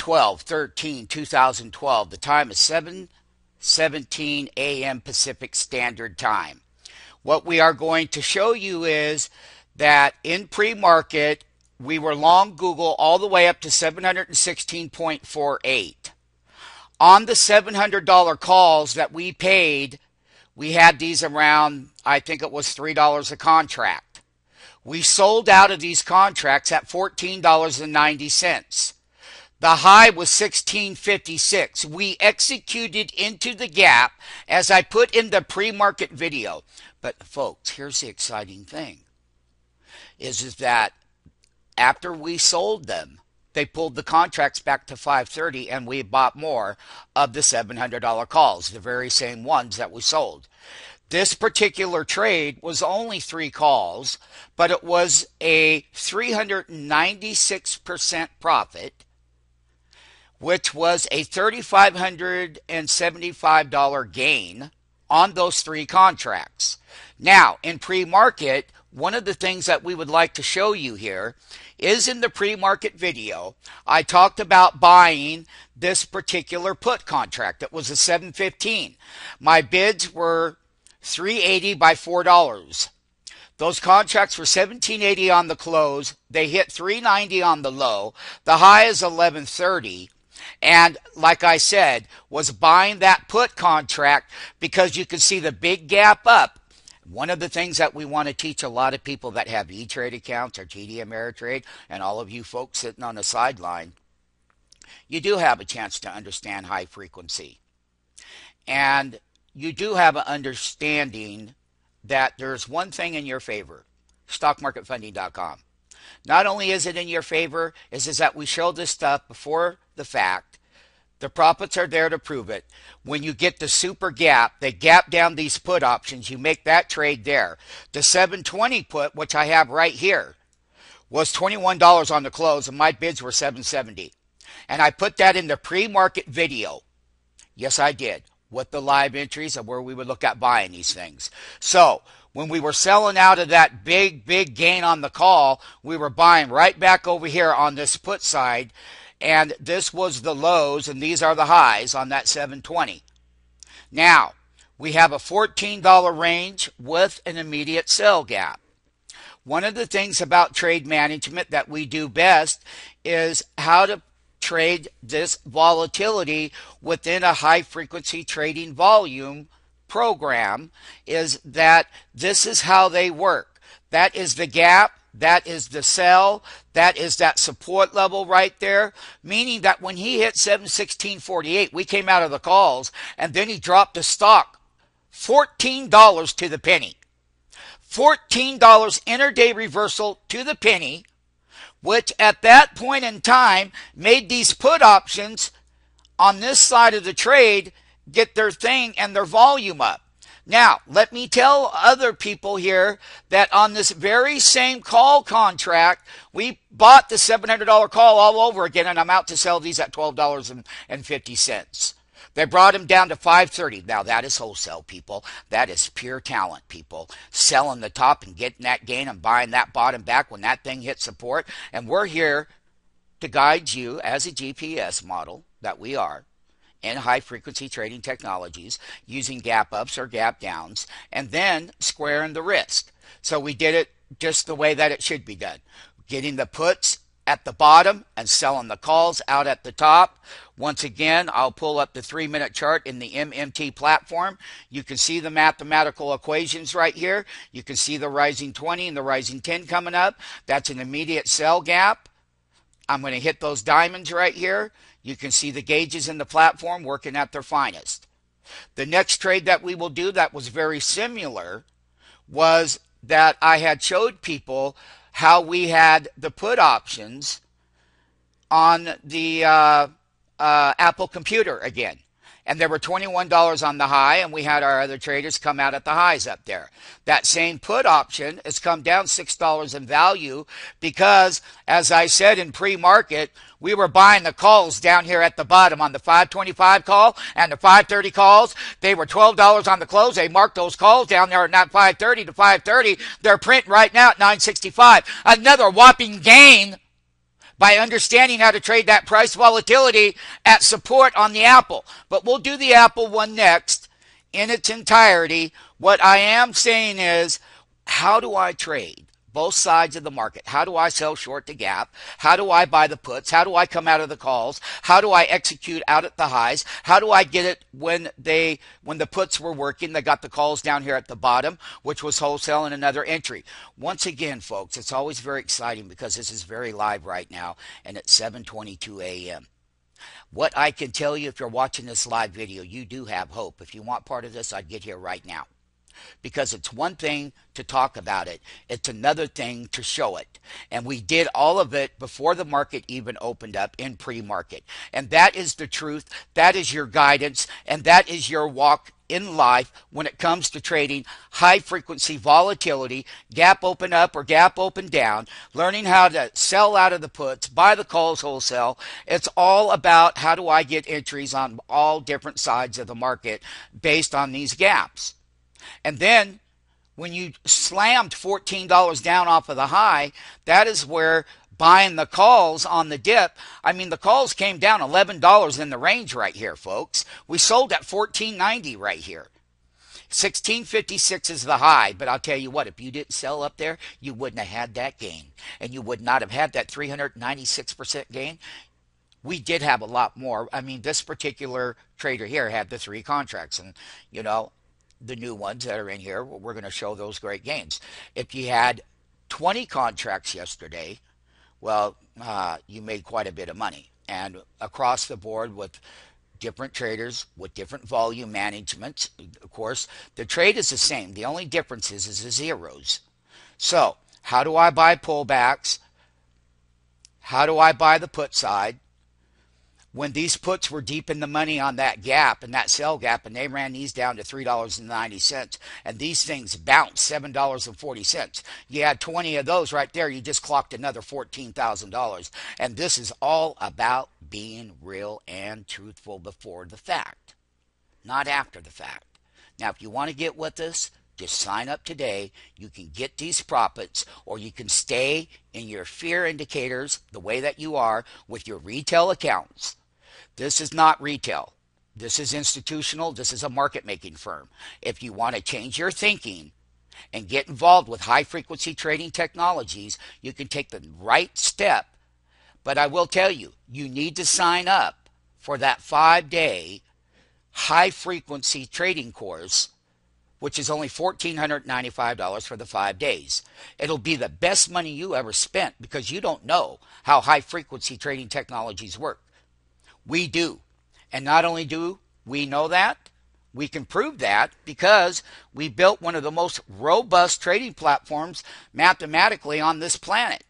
2012. The time is 7:17 a.m. Pacific Standard Time. What we are going to show you is that in pre-market, we were long Google all the way up to 716.48. On the $700 calls that we paid, we had these around, I think it was $3 a contract. We sold out of these contracts at $14.90. The high was $16.56. We executed into the gap as I put in the pre-market video. But folks, here's the exciting thing, is that after we sold them, they pulled the contracts back to 530 and we bought more of the $700 calls, the very same ones that we sold. This particular trade was only 3 calls, but it was a 396% profit, which was a $3,575 gain on those 3 contracts. Now, in pre-market, one of the things that we would like to show you here is in the pre-market video, I talked about buying this particular put contract. It was a 715. My bids were $380 by $4. Those contracts were $17.80 on the close. They hit $390 on the low. The high is $11.30. And like I said, was buying that put contract because you can see the big gap up. One of the things that we want to teach a lot of people that have E-Trade accounts or TD Ameritrade, and all of you folks sitting on the sideline, you do have a chance to understand high frequency. And you do have an understanding that there's one thing in your favor, stockmarketfunding.com. Not only is it in your favor, is that we show this stuff before the fact. The profits are there to prove it. When you get the super gap, they gap down these put options. You make that trade there. The 720 put, which I have right here, was $21 on the close, and my bids were $770. And I put that in the pre-market video. Yes, I did, with the live entries of where we would look at buying these things. So when we were selling out of that big gain on the call, we were buying right back over here on this put side. And this was the lows, and these are the highs on that 720. Now, we have a $14 range with an immediate sell gap. One of the things about trade management that we do best is how to trade this volatility within a high-frequency trading volume program, is that this is how they work. That is the gap. That is the sell. That is that support level right there, meaning that when he hit 716.48, we came out of the calls, and then he dropped the stock $14 to the penny. $14 intraday reversal to the penny, which at that point in time made these put options on this side of the trade get their thing and their volume up. Now, let me tell other people here that on this very same call contract, we bought the $700 call all over again, and I'm out to sell these at $12.50. They brought them down to $5.30. Now, that is wholesale, people. That is pure talent, people. Selling the top and getting that gain and buying that bottom back when that thing hits support. And we're here to guide you as a GPS model that we are in high-frequency trading technologies using gap ups or gap downs, and then squaring the risk. So we did it just the way that it should be done. Getting the puts at the bottom and selling the calls out at the top. Once again, I'll pull up the 3-minute chart in the MMT platform. You can see the mathematical equations right here. You can see the rising 20 and the rising 10 coming up. That's an immediate sell gap. I'm going to hit those diamonds right here. You can see the gauges in the platform working at their finest. The next trade that we will do that was very similar was that I had showed people how we had the put options on the Apple computer again. And there were $21 on the high, and we had our other traders come out at the highs up there. That same put option has come down $6 in value because, as I said in pre-market, we were buying the calls down here at the bottom on the 525 call and the 530 calls. They were $12 on the close. They marked those calls down there at not 530 to 530. They're print right now at 965. Another whopping gain by understanding how to trade that price volatility at support on the Apple. But we'll do the Apple one next in its entirety. What I am saying is, how do I trade both sides of the market? How do I sell short the gap? How do I buy the puts? How do I come out of the calls? How do I execute out at the highs? How do I get it when the puts were working? They got the calls down here at the bottom, which was wholesale and another entry. Once again, folks, it's always very exciting because this is very live right now, and it's 7:22 a.m. What I can tell you, if you're watching this live video, you do have hope. If you want part of this, I'd get here right now. Because it's one thing to talk about it, it's another thing to show it. And we did all of it before the market even opened up in pre-market. And that is the truth, that is your guidance, and that is your walk in life when it comes to trading high frequency volatility, gap open up or gap open down, learning how to sell out of the puts, buy the calls wholesale. It's all about how do I get entries on all different sides of the market based on these gaps. And then when you slammed $14 down off of the high, that is where buying the calls on the dip, I mean, the calls came down $11 in the range right here, folks. We sold at $14.90 right here. $16.56 is the high, but I'll tell you what, if you didn't sell up there, you wouldn't have had that gain. And you would not have had that 396% gain. We did have a lot more. I mean, this particular trader here had the 3 contracts, and, you know, the new ones that are in here, we're going to show those great gains. If you had 20 contracts yesterday, well, you made quite a bit of money. And across the board with different traders, with different volume management, of course, the trade is the same. The only difference is the zeros. So, how do I buy pullbacks? How do I buy the put side? When these puts were deep in the money on that gap and that sell gap, and they ran these down to $3.90, and these things bounced $7.40. You had 20 of those right there, you just clocked another $14,000. And this is all about being real and truthful before the fact, not after the fact. Now, if you want to get with us, just sign up today. You can get these profits, or you can stay in your fear indicators the way that you are with your retail accounts. This is not retail. This is institutional. This is a market-making firm. If you want to change your thinking and get involved with high-frequency trading technologies, you can take the right step. But I will tell you, you need to sign up for that 5-day high-frequency trading course, which is only $1,495 for the 5 days. It'll be the best money you ever spent because you don't know how high-frequency trading technologies work. We do. And not only do we know that, we can prove that because we built one of the most robust trading platforms mathematically on this planet.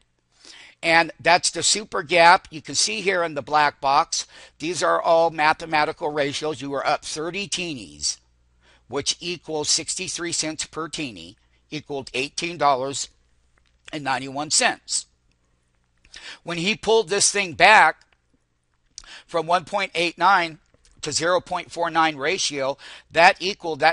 And that's the super gap. You can see here in the black box, these are all mathematical ratios. You were up 30 teenies, which equals 63 cents per teeny, equaled $18.91. When he pulled this thing back from 1.89 to 0.49 ratio, that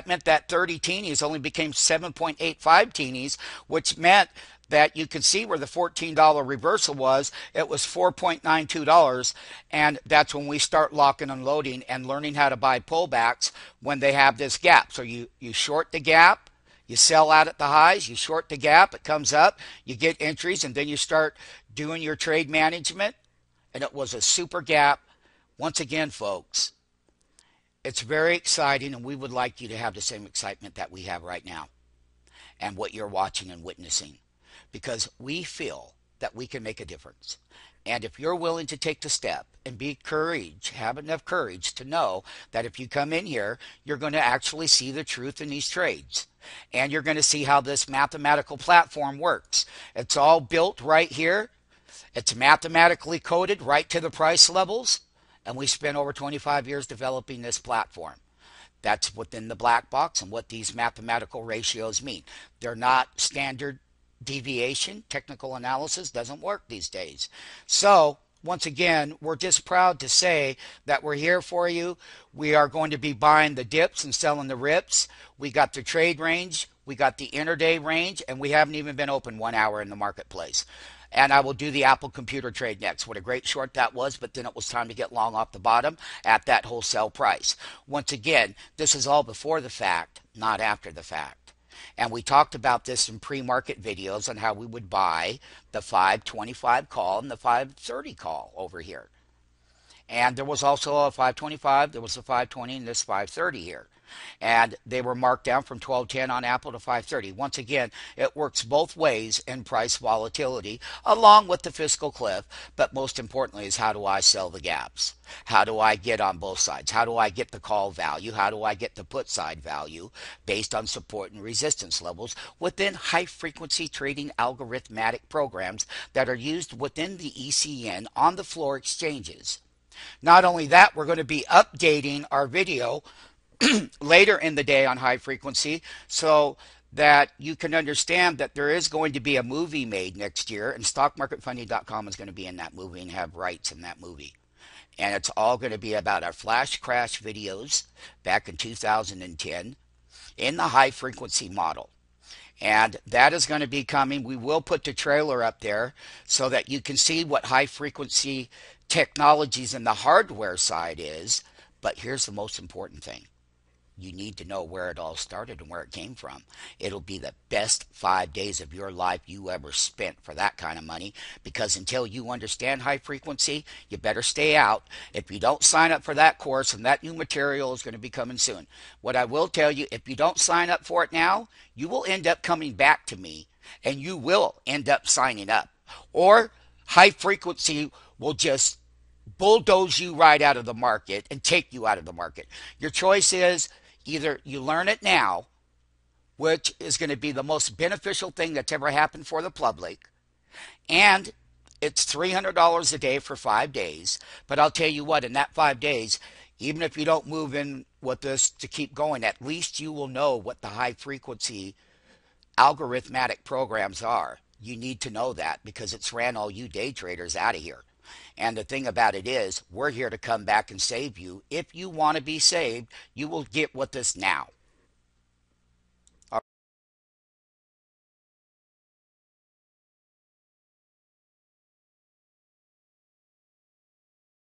meant that 30 teenies only became 7.85 teenies, which meant that you can see where the $14 reversal was. It was $4.92, and that's when we start locking and loading and learning how to buy pullbacks when they have this gap. So you short the gap, you sell out at the highs, you short the gap, it comes up, you get entries, and then you start doing your trade management, and it was a super gap. Once again, folks, it's very exciting, and we would like you to have the same excitement that we have right now and what you're watching and witnessing, because we feel that we can make a difference. And if you're willing to take the step and have enough courage to know that if you come in here, you're going to actually see the truth in these trades. And you're going to see how this mathematical platform works. It's all built right here. It's mathematically coded right to the price levels. And we spent over 25 years developing this platform. That's within the black box and what these mathematical ratios mean. They're not standard deviation. Technical analysis doesn't work these days. So, once again, we're just proud to say that we're here for you. We are going to be buying the dips and selling the rips. We got the trade range. We got the intraday range. And we haven't even been open 1 hour in the marketplace. And I will do the Apple computer trade next. What a great short that was, but then it was time to get long off the bottom at that wholesale price. Once again, this is all before the fact, not after the fact. And we talked about this in pre-market videos on how we would buy the 525 call and the 530 call over here. And there was also a 525, there was a 520, and this 530 here. And they were marked down from 1210 on Apple to 530. Once again, it works both ways in price volatility, along with the fiscal cliff. But most importantly is, how do I sell the gaps? How do I get on both sides? How do I get the call value? How do I get the put side value based on support and resistance levels within high frequency trading algorithmic programs that are used within the ECN on the floor exchanges? Not only that, we're going to be updating our video later in the day on high frequency so that you can understand that there is going to be a movie made next year, and stockmarketfunny.com is going to be in that movie and have rights in that movie. And it's all going to be about our flash crash videos back in 2010 in the high frequency model. And that is going to be coming. We will put the trailer up there so that you can see what high frequency technologies in the hardware side is. But here's the most important thing. You need to know where it all started and where it came from. It'll be the best 5 days of your life you ever spent for that kind of money, because until you understand high frequency, you better stay out. If you don't sign up for that course, and that new material is going to be coming soon. What I will tell you, if you don't sign up for it now, you will end up coming back to me and you will end up signing up. Or high frequency will just bulldoze you right out of the market and take you out of the market. Your choice is, either you learn it now, which is going to be the most beneficial thing that's ever happened for the public, and it's $300 a day for 5 days. But I'll tell you what, in that 5 days, even if you don't move in with this to keep going, at least you will know what the high frequency algorithmic programs are. You need to know that, because it's ran all you day traders out of here. And the thing about it is, we're here to come back and save you. If you want to be saved, you will get with us now.